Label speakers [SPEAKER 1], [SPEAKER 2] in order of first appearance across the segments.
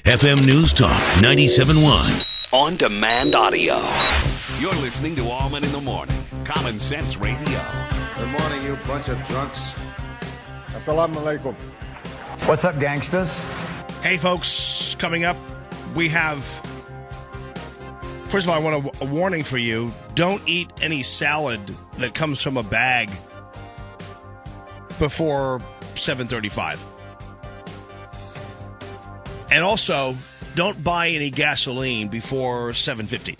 [SPEAKER 1] FM News Talk 97.1.
[SPEAKER 2] On demand audio. You're listening to Allman in the Morning. Common Sense Radio.
[SPEAKER 3] Good morning, you bunch of drunks. Assalamu alaikum.
[SPEAKER 4] What's up, gangsters?
[SPEAKER 5] Hey, folks, coming up, we have... First of all, I want a warning for you. Don't eat any salad that comes from a bag before 7:35. And also, don't buy any gasoline before 7:50.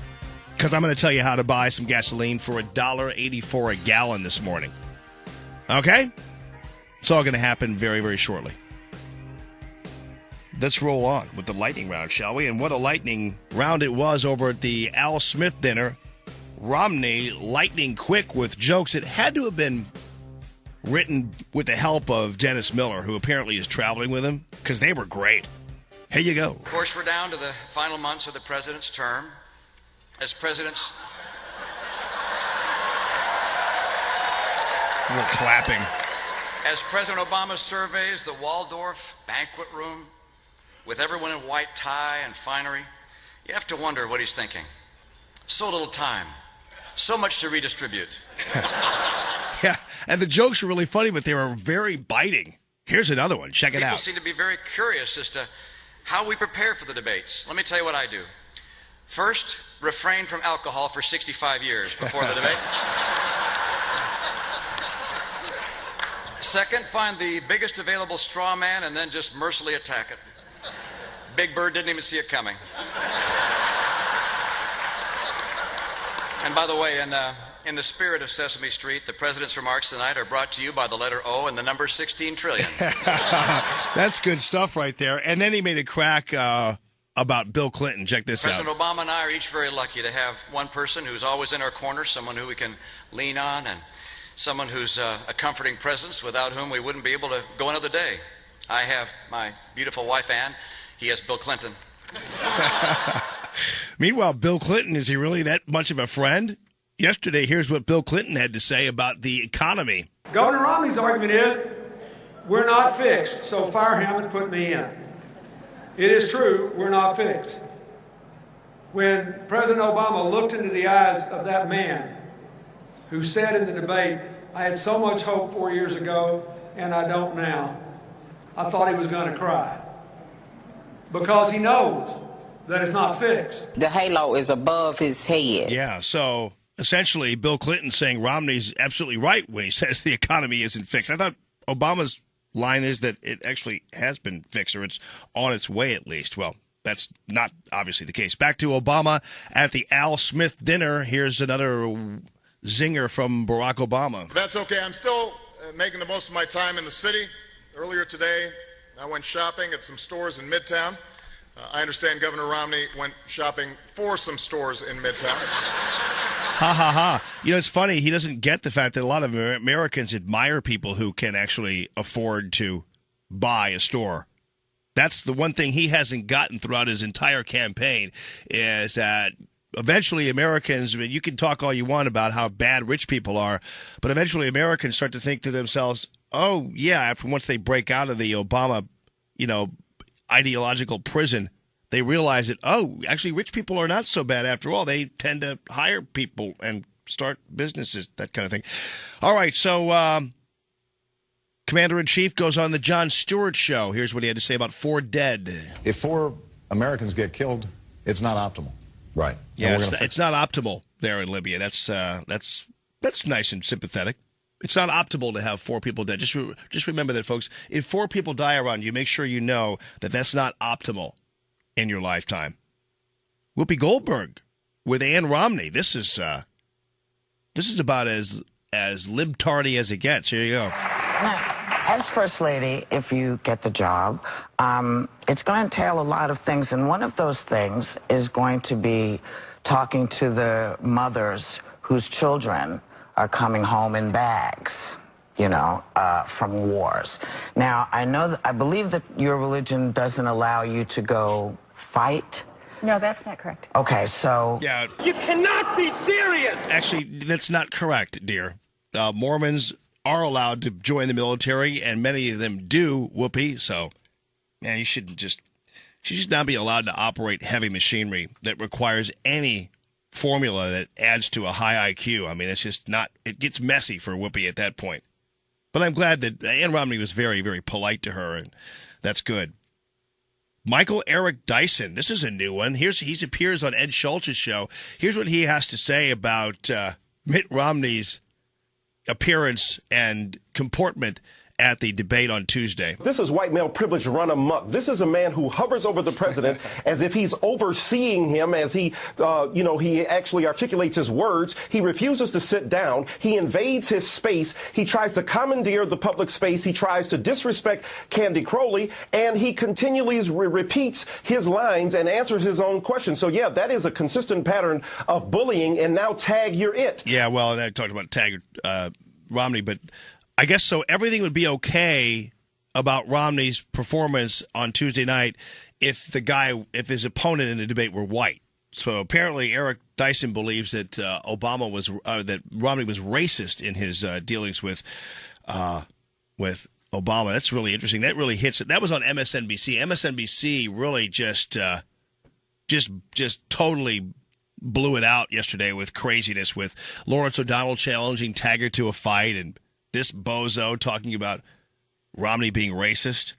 [SPEAKER 5] Because I'm going to tell you how to buy some gasoline for $1.84 a gallon this morning. Okay? It's all going to happen very, very shortly. Let's roll on with the lightning round, shall we? And what a lightning round it was over at the Al Smith dinner. Romney lightning quick with jokes. It had to have been written with the help of Dennis Miller, who apparently is traveling with him, because they were great. Here you go.
[SPEAKER 6] Of course, we're down to the final months of the president's term. As president's...
[SPEAKER 5] A little clapping.
[SPEAKER 6] As President Obama surveys the Waldorf banquet room with everyone in white tie and finery, you have to wonder what he's thinking. So little time. So much to redistribute.
[SPEAKER 5] Yeah, and the jokes were really funny, but they were very biting. Here's another one. Check it out.
[SPEAKER 6] People seem to be very curious as to how we prepare for the debates. Let me tell you what I do. First, refrain from alcohol for 65 years before the debate. Second, find the biggest available straw man and then just mercilessly attack it. Big Bird didn't even see it coming. And by the way, in the spirit of Sesame Street, the president's remarks tonight are brought to you by the letter O and the number 16 trillion.
[SPEAKER 5] That's good stuff right there. And then he made a crack about Bill Clinton. Check this out.
[SPEAKER 6] President Obama and I are each very lucky to have one person who's always in our corner, someone who we can lean on, and someone who's a comforting presence without whom we wouldn't be able to go another day. I have my beautiful wife, Ann. He has Bill Clinton.
[SPEAKER 5] Meanwhile, Bill Clinton, is he really that much of a friend? Yesterday, here's what Bill Clinton had to say about the economy.
[SPEAKER 7] Governor Romney's argument is, we're not fixed, so fire him and put me in. It is true, we're not fixed. When President Obama looked into the eyes of that man who said in the debate, I had so much hope 4 years ago, and I don't now, I thought he was going to cry. Because he knows that it's not fixed.
[SPEAKER 8] The halo is above his head.
[SPEAKER 5] Yeah, so essentially Bill Clinton saying Romney's absolutely right when he says the economy isn't fixed. I thought Obama's line is that it actually has been fixed, or it's on its way at least. Well, that's not obviously the case. Back to Obama at the Al Smith dinner. Here's another zinger from Barack Obama.
[SPEAKER 9] That's okay. I'm still making the most of my time in the city. Earlier today, I went shopping at some stores in Midtown. I understand Governor Romney went shopping for some stores in Midtown.
[SPEAKER 5] Ha, ha, ha. You know, it's funny. He doesn't get the fact that a lot of Americans admire people who can actually afford to buy a store. That's the one thing he hasn't gotten throughout his entire campaign, is that eventually Americans, I mean, you can talk all you want about how bad rich people are, but eventually Americans start to think to themselves, oh, yeah, after once they break out of the Obama, ideological prison, they realize that, oh, actually rich people are not so bad after all. They tend to hire people and start businesses, that kind of thing. All right, so Commander-in-Chief goes on the Jon Stewart show. Here's what he had to say about 4 dead.
[SPEAKER 10] If 4 Americans get killed, it's not optimal. Right.
[SPEAKER 5] Yeah, it's not optimal there in Libya. That's nice and sympathetic. It's not optimal to have 4 people dead. Just remember that, folks. If 4 people die around you, make sure you know that that's not optimal in your lifetime. Whoopi Goldberg with Ann Romney. This is about as libtardy as it gets. Here you go.
[SPEAKER 8] Now, as First Lady, if you get the job, it's going to entail a lot of things, and one of those things is going to be talking to the mothers whose children are coming home in bags, from wars. Now, I believe that your religion doesn't allow you to go fight.
[SPEAKER 11] No, that's not correct.
[SPEAKER 8] Okay, so...
[SPEAKER 5] Yeah.
[SPEAKER 11] You cannot be serious!
[SPEAKER 5] Actually, that's not correct, dear. Mormons are allowed to join the military, and many of them do, Whoopi, so, man, you shouldn't she should not be allowed to operate heavy machinery that requires any formula that adds to a high IQ. I mean, it's just not, it gets messy for Whoopi at that point. But I'm glad that Ann Romney was very, very polite to her, and that's good. Michael Eric Dyson, this is a new one. He appears on Ed Schultz's show. Here's what he has to say about Mitt Romney's appearance and comportment at the debate on Tuesday.
[SPEAKER 12] This is white male privilege run amok. This is a man who hovers over the president as if he's overseeing him, as he, he actually articulates his words. He refuses to sit down. He invades his space. He tries to commandeer the public space. He tries to disrespect Candy Crowley, and he continually repeats his lines and answers his own questions. So, yeah, that is a consistent pattern of bullying, and now tag, you're it.
[SPEAKER 5] Yeah, well, and I talked about tag Romney, but I guess so everything would be okay about Romney's performance on Tuesday night if his opponent in the debate were white. So apparently Eric Dyson believes that that Romney was racist in his dealings with Obama. That's really interesting. That really hits it. That was on MSNBC. MSNBC really just totally blew it out yesterday with craziness, with Lawrence O'Donnell challenging Taggart to a fight and this bozo talking about Romney being racist.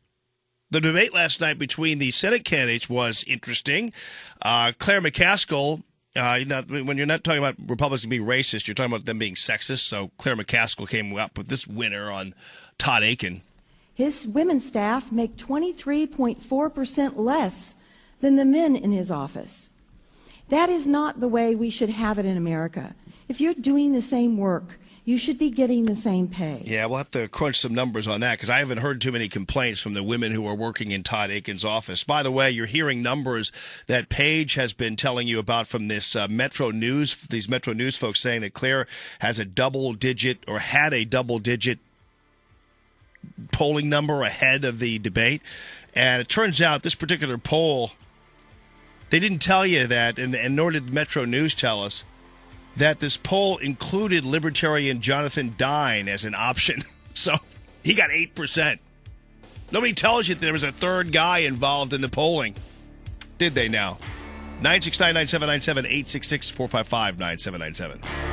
[SPEAKER 5] The debate last night between the Senate candidates was interesting. Claire McCaskill, when you're not talking about Republicans being racist, you're talking about them being sexist. So Claire McCaskill came up with this winner on Todd Akin.
[SPEAKER 13] His women staff make 23.4% less than the men in his office. That is not the way we should have it in America. If you're doing the same work, you should be getting the same pay.
[SPEAKER 5] Yeah, we'll have to crunch some numbers on that because I haven't heard too many complaints from the women who are working in Todd Akin's office. By the way, you're hearing numbers that Paige has been telling you about from this Metro News, these Metro News folks saying that Claire has had a double-digit polling number ahead of the debate. And it turns out this particular poll, they didn't tell you that, and nor did Metro News tell us, that this poll included Libertarian Jonathan Dine as an option. So he got 8%. Nobody tells you that there was a third guy involved in the polling. Did they now? 969-9797, 866-455-9797.